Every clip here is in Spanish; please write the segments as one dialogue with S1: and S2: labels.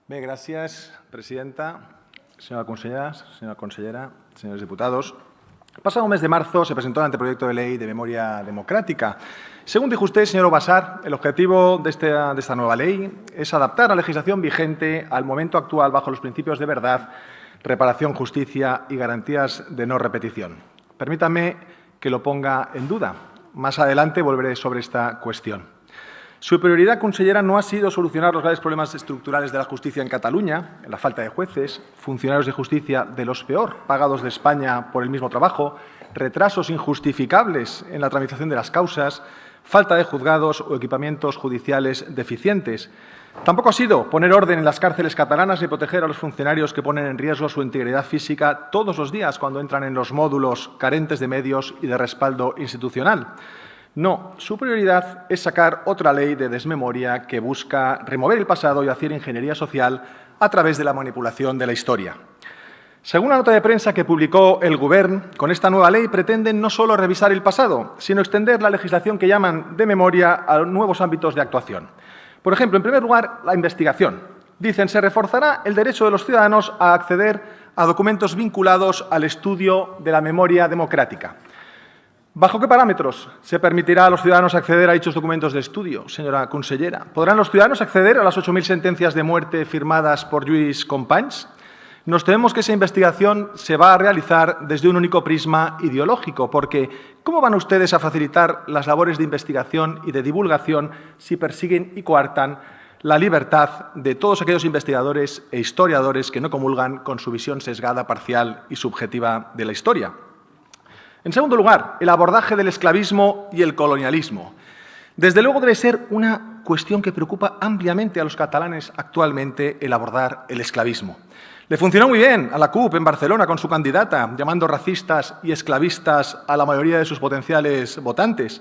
S1: Bé, gràcies, presidenta, señora consellera, señores diputados. El pasado mes de marzo se presentó el anteproyecto de ley de memoria democrática. Según dijo usted, señor Ubasart, el objetivo de esta nueva ley es adaptar la legislación vigente al momento actual bajo los principios de verdad, reparación, justicia y garantías de no repetición. Permítame que lo ponga en duda. Más adelante volveré sobre esta cuestión. Su prioridad, consellera, no ha sido solucionar los graves problemas estructurales de la justicia en Cataluña, la falta de jueces, funcionarios de justicia de los peor pagados de España por el mismo trabajo, retrasos injustificables en la tramitación de las causas, falta de juzgados o equipamientos judiciales deficientes. Tampoco ha sido poner orden en las cárceles catalanas ni proteger a los funcionarios que ponen en riesgo su integridad física todos los días cuando entran en los módulos carentes de medios y de respaldo institucional. No, su prioridad es sacar otra ley de desmemoria que busca remover el pasado y hacer ingeniería social a través de la manipulación de la historia. Según la nota de prensa que publicó el Govern, con esta nueva ley pretenden no solo revisar el pasado, sino extender la legislación que llaman de memoria a nuevos ámbitos de actuación. Por ejemplo, en primer lugar, la investigación. Dicen, se reforzará el derecho de los ciudadanos a acceder a documentos vinculados al estudio de la memoria democrática. ¿Bajo qué parámetros se permitirá a los ciudadanos acceder a dichos documentos de estudio, señora consellera? ¿Podrán los ciudadanos acceder a las 8.000 sentencias de muerte firmadas por Lluís Companys? Nos tememos que esa investigación se va a realizar desde un único prisma ideológico, porque ¿cómo van ustedes a facilitar las labores de investigación y de divulgación si persiguen y coartan la libertad de todos aquellos investigadores e historiadores que no comulgan con su visión sesgada, parcial y subjetiva de la historia? En segundo lugar, el abordaje del esclavismo y el colonialismo. Desde luego debe ser una cuestión que preocupa ampliamente a los catalanes actualmente el abordar el esclavismo. Le funcionó muy bien a la CUP en Barcelona con su candidata, llamando racistas y esclavistas a la mayoría de sus potenciales votantes.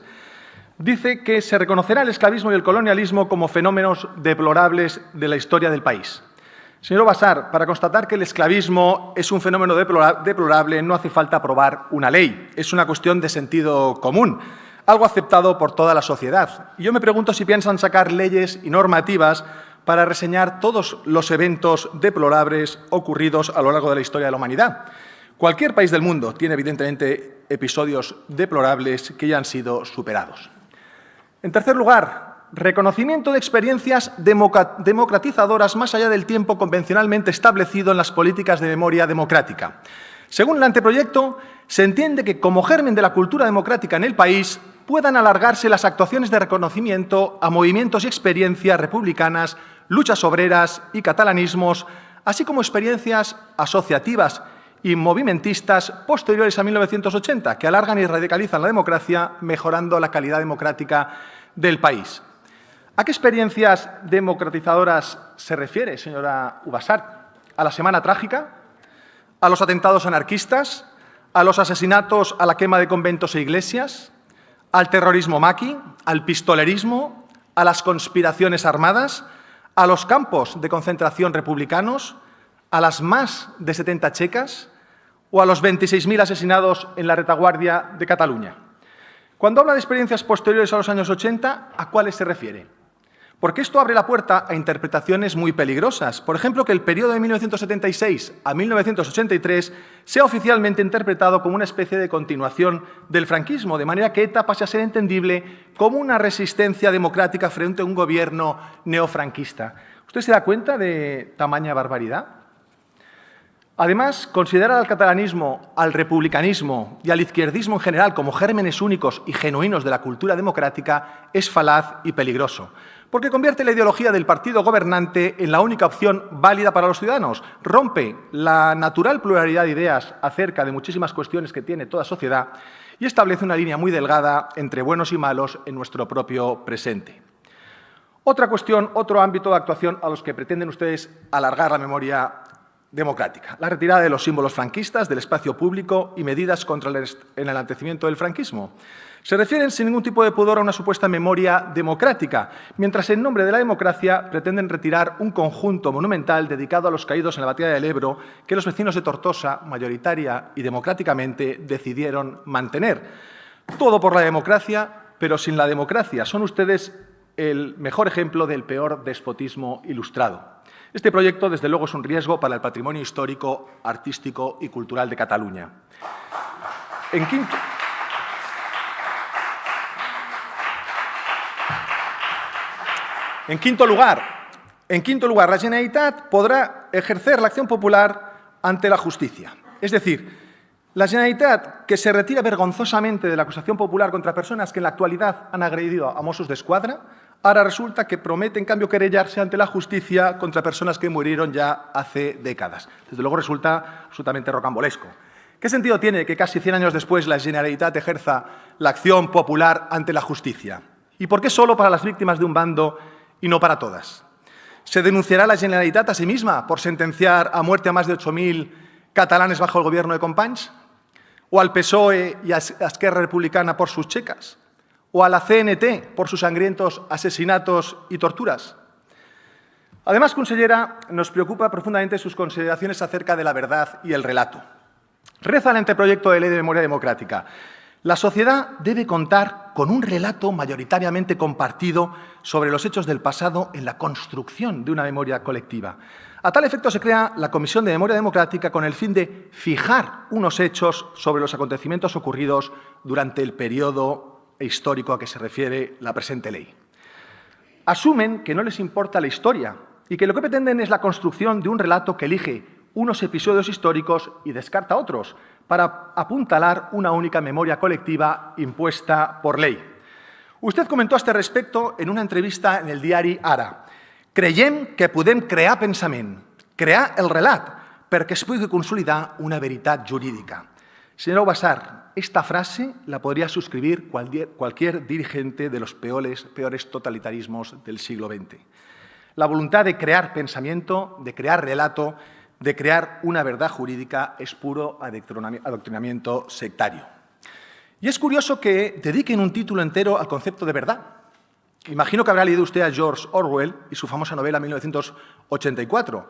S1: Dice que se reconocerá el esclavismo y el colonialismo como fenómenos deplorables de la historia del país. Señor Ubasart, para constatar que el esclavismo es un fenómeno deplorable no hace falta aprobar una ley. Es una cuestión de sentido común, algo aceptado por toda la sociedad. Y yo me pregunto si piensan sacar leyes y normativas para reseñar todos los eventos deplorables ocurridos a lo largo de la historia de la humanidad. Cualquier país del mundo tiene, evidentemente, episodios deplorables que ya han sido superados. En tercer lugar, reconocimiento de experiencias democratizadoras más allá del tiempo convencionalmente establecido en las políticas de memoria democrática. Según el anteproyecto, se entiende que como germen de la cultura democrática en el país puedan alargarse las actuaciones de reconocimiento a movimientos y experiencias republicanas, luchas obreras y catalanismos, así como experiencias asociativas y movimentistas posteriores a 1980, que alargan y radicalizan la democracia, mejorando la calidad democrática del país. ¿A qué experiencias democratizadoras se refiere, señora Ubasart? ¿A la Semana Trágica? ¿A los atentados anarquistas? ¿A los asesinatos, a la quema de conventos e iglesias? ¿Al terrorismo maqui? ¿Al pistolerismo? ¿A las conspiraciones armadas? ¿A los campos de concentración republicanos? ¿A las más de 70 checas? ¿O a los 26.000 asesinados en la retaguardia de Cataluña? Cuando habla de experiencias posteriores a los años 80, ¿a cuáles se refiere? Porque esto abre la puerta a interpretaciones muy peligrosas. Por ejemplo, que el periodo de 1976 a 1983 sea oficialmente interpretado como una especie de continuación del franquismo, de manera que ETA pase a ser entendible como una resistencia democrática frente a un gobierno neofranquista. ¿Usted se da cuenta de tamaña barbaridad? Además, considerar al catalanismo, al republicanismo y al izquierdismo en general como gérmenes únicos y genuinos de la cultura democrática es falaz y peligroso, porque convierte la ideología del partido gobernante en la única opción válida para los ciudadanos, rompe la natural pluralidad de ideas acerca de muchísimas cuestiones que tiene toda sociedad y establece una línea muy delgada entre buenos y malos en nuestro propio presente. Otra cuestión, otro ámbito de actuación a los que pretenden ustedes alargar la memoria democrática, la retirada de los símbolos franquistas del espacio público y medidas contra el enaltecimiento del franquismo. Se refieren sin ningún tipo de pudor a una supuesta memoria democrática, mientras en nombre de la democracia pretenden retirar un conjunto monumental dedicado a los caídos en la batalla del Ebro que los vecinos de Tortosa, mayoritaria y democráticamente, decidieron mantener. Todo por la democracia, pero sin la democracia. Son ustedes el mejor ejemplo del peor despotismo ilustrado. Este proyecto, desde luego, es un riesgo para el patrimonio histórico, artístico y cultural de Cataluña. En quinto lugar, la Generalitat podrá ejercer la acción popular ante la justicia. Es decir, la Generalitat, que se retira vergonzosamente de la acusación popular contra personas que en la actualidad han agredido a Mossos d'Esquadra, ahora resulta que promete, en cambio, querellarse ante la justicia contra personas que murieron ya hace décadas. Desde luego resulta absolutamente rocambolesco. ¿Qué sentido tiene que casi 100 años después la Generalitat ejerza la acción popular ante la justicia? ¿Y por qué solo para las víctimas de un bando y no para todas? ¿Se denunciará la Generalitat a sí misma por sentenciar a muerte a más de 8.000 catalanes bajo el gobierno de Companys? ¿O al PSOE y a Esquerra Republicana por sus checas? ¿O a la CNT por sus sangrientos asesinatos y torturas? Además, consellera, nos preocupa profundamente sus consideraciones acerca de la verdad y el relato. Reza el anteproyecto de ley de memoria democrática: la sociedad debe contar con un relato mayoritariamente compartido sobre los hechos del pasado en la construcción de una memoria colectiva. A tal efecto se crea la Comisión de Memoria Democrática con el fin de fijar unos hechos sobre los acontecimientos ocurridos durante el periodo histórico a que se refiere la presente ley. Asumen que no les importa la historia y que lo que pretenden es la construcción de un relato que elige unos episodios históricos y descarta otros, para apuntalar una única memoria colectiva impuesta por ley. Usted comentó a este respecto en una entrevista en el diari Ara: «Creiem que podem crear pensament, crear el relat, perquè es pugui consolidar una veritat jurídica». Señora Ubasar, esta frase la podría suscribir cualquier dirigente de los peores totalitarismos del siglo XX. La voluntad de crear pensamiento, de crear relato, de crear una verdad jurídica es puro adoctrinamiento sectario. Y es curioso que dediquen un título entero al concepto de verdad. Imagino que habrá leído usted a George Orwell y su famosa novela 1984.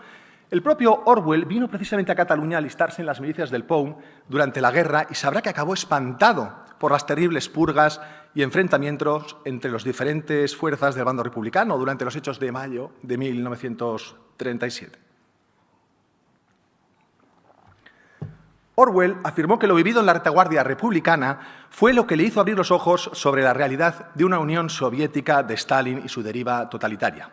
S1: El propio Orwell vino precisamente a Cataluña a alistarse en las milicias del POUM durante la guerra y sabrá que acabó espantado por las terribles purgas y enfrentamientos entre las diferentes fuerzas del bando republicano durante los hechos de mayo de 1937. Orwell afirmó que lo vivido en la retaguardia republicana fue lo que le hizo abrir los ojos sobre la realidad de una Unión Soviética de Stalin y su deriva totalitaria.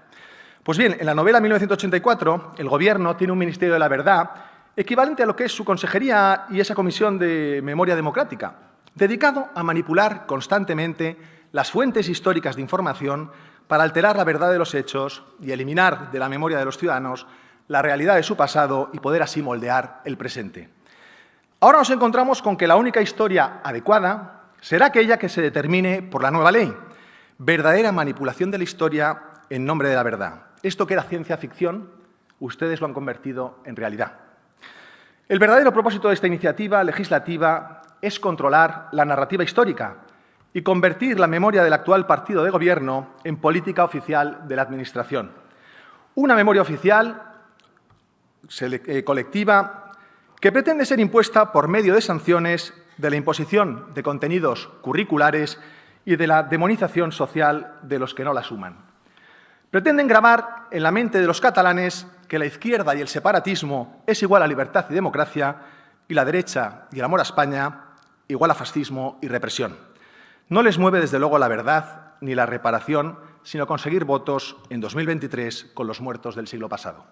S1: Pues bien, en la novela 1984, el Gobierno tiene un Ministerio de la Verdad equivalente a lo que es su consejería y esa Comisión de Memoria Democrática, dedicado a manipular constantemente las fuentes históricas de información para alterar la verdad de los hechos y eliminar de la memoria de los ciudadanos la realidad de su pasado y poder así moldear el presente. Ahora nos encontramos con que la única historia adecuada será aquella que se determine por la nueva ley: verdadera manipulación de la historia en nombre de la verdad. Esto que era ciencia ficción, ustedes lo han convertido en realidad. El verdadero propósito de esta iniciativa legislativa es controlar la narrativa histórica y convertir la memoria del actual partido de gobierno en política oficial de la Administración. Una memoria oficial colectiva que pretende ser impuesta por medio de sanciones, de la imposición de contenidos curriculares y de la demonización social de los que no la asuman. Pretenden grabar en la mente de los catalanes que la izquierda y el separatismo es igual a libertad y democracia y la derecha y el amor a España igual a fascismo y represión. No les mueve, desde luego, la verdad ni la reparación, sino conseguir votos en 2023 con los muertos del siglo pasado.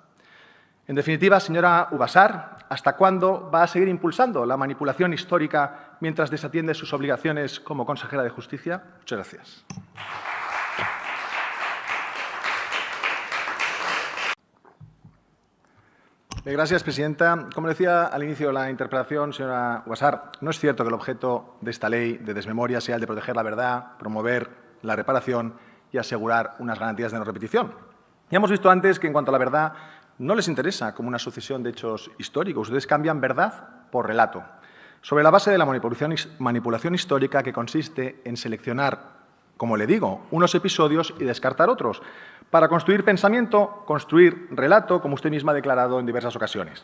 S1: En definitiva, señora Ubasar, ¿hasta cuándo va a seguir impulsando la manipulación histórica mientras desatiende sus obligaciones como consejera de Justicia? Muchas gracias. Gracias, presidenta. Como decía al inicio de la interpelación, señora Ubasar, no es cierto que el objeto de esta ley de desmemoria sea el de proteger la verdad, promover la reparación y asegurar unas garantías de no repetición. Ya hemos visto antes que, en cuanto a la verdad, no les interesa como una sucesión de hechos históricos. Ustedes cambian verdad por relato, sobre la base de la manipulación histórica, que consiste en seleccionar, como le digo, unos episodios y descartar otros, para construir pensamiento, construir relato, como usted misma ha declarado en diversas ocasiones.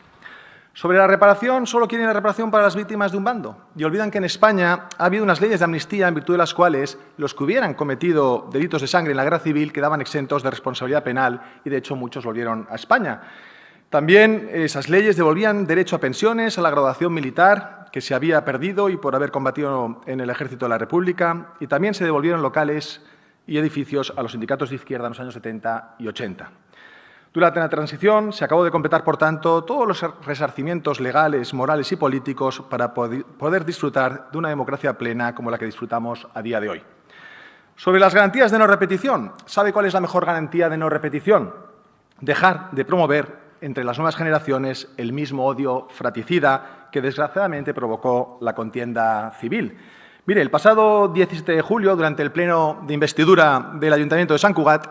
S1: Sobre la reparación, solo quieren la reparación para las víctimas de un bando y olvidan que en España ha habido unas leyes de amnistía en virtud de las cuales los que hubieran cometido delitos de sangre en la guerra civil quedaban exentos de responsabilidad penal y, de hecho, muchos volvieron a España. También esas leyes devolvían derecho a pensiones, a la graduación militar, que se había perdido y por haber combatido en el Ejército de la República, y también se devolvieron locales y edificios a los sindicatos de izquierda en los años 70 y 80. Durante la transición se acabó de completar, por tanto, todos los resarcimientos legales, morales y políticos para poder disfrutar de una democracia plena como la que disfrutamos a día de hoy. Sobre las garantías de no repetición, ¿sabe cuál es la mejor garantía de no repetición? Dejar de promover entre las nuevas generaciones el mismo odio fratricida que desgraciadamente provocó la contienda civil. Mire, el pasado 17 de julio, durante el pleno de investidura del Ayuntamiento de Sant Cugat,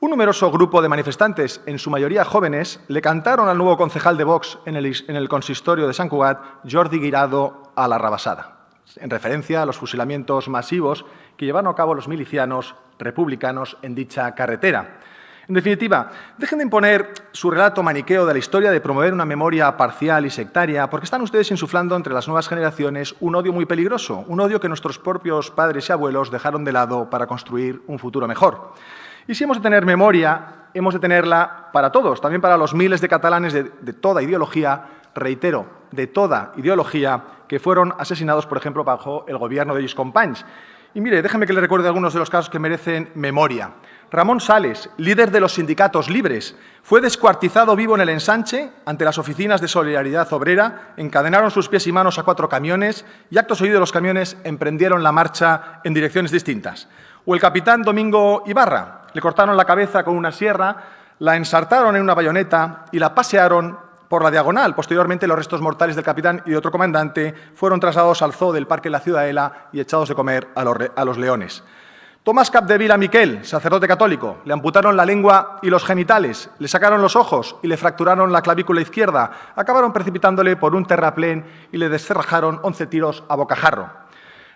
S1: un numeroso grupo de manifestantes, en su mayoría jóvenes, le cantaron al nuevo concejal de Vox en el consistorio de Sant Cugat, Jordi Guirado, a la rabassada, en referencia a los fusilamientos masivos que llevaron a cabo los milicianos republicanos en dicha carretera. En definitiva, dejen de imponer su relato maniqueo de la historia de promover una memoria parcial y sectaria, porque están ustedes insuflando entre las nuevas generaciones un odio muy peligroso, un odio que nuestros propios padres y abuelos dejaron de lado para construir un futuro mejor. Y si hemos de tener memoria, hemos de tenerla para todos, también para los miles de catalanes de toda ideología, reitero, de toda ideología, que fueron asesinados, por ejemplo, bajo el gobierno de Lluís Companys. Y mire, déjeme que le recuerde algunos de los casos que merecen memoria. Ramón Sales, líder de los sindicatos libres, fue descuartizado vivo en el Ensanche ante las oficinas de Solidaridad Obrera, encadenaron sus pies y manos a 4 camiones y, acto seguido de los camiones, emprendieron la marcha en direcciones distintas. O el capitán Domingo Ibarra, le cortaron la cabeza con una sierra, la ensartaron en una bayoneta y la pasearon por la diagonal. Posteriormente, los restos mortales del capitán y de otro comandante fueron trasladados al zoo del Parque de la Ciudadela y echados de comer a los leones. Tomás Capdevila Miquel, sacerdote católico, le amputaron la lengua y los genitales, le sacaron los ojos y le fracturaron la clavícula izquierda, acabaron precipitándole por un terraplén y le descerrajaron 11 tiros a bocajarro.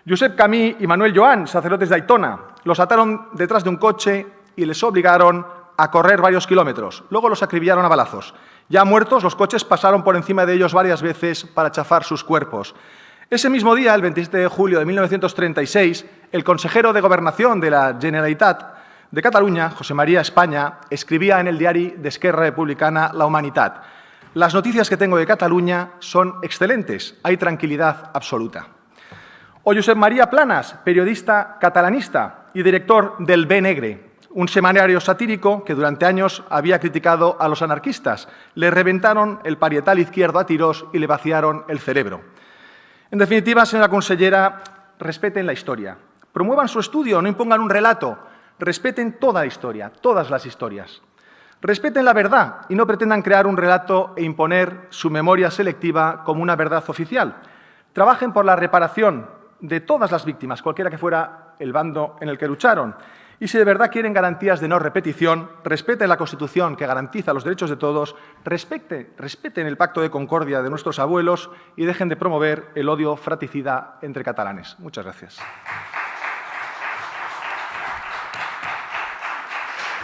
S1: Josep Camí y Manuel Joan, sacerdotes de Aitona, los ataron detrás de un coche y les obligaron a correr varios kilómetros. Luego los acribillaron a balazos. Ya muertos, los coches pasaron por encima de ellos varias veces para chafar sus cuerpos. Ese mismo día, el 27 de julio de 1936, el consejero de Gobernación de la Generalitat de Cataluña, José María España, escribía en el diari d'Esquerra Republicana La Humanitat: «Las noticias que tengo de Cataluña son excelentes, hay tranquilidad absoluta». O Josep María Planas, periodista catalanista y director del Bé Negre, un semanario satírico que durante años había criticado a los anarquistas. Le reventaron el parietal izquierdo a tiros y le vaciaron el cerebro. En definitiva, señora consellera, respeten la historia. Promuevan su estudio, no impongan un relato. Respeten toda la historia, todas las historias. Respeten la verdad y no pretendan crear un relato e imponer su memoria selectiva como una verdad oficial. Trabajen por la reparación de todas las víctimas, cualquiera que fuera el bando en el que lucharon. Y si de verdad quieren garantías de no repetición, respeten la Constitución que garantiza los derechos de todos, respeten el Pacto de Concordia de nuestros abuelos y dejen de promover el odio fratricida entre catalanes. Muchas gracias.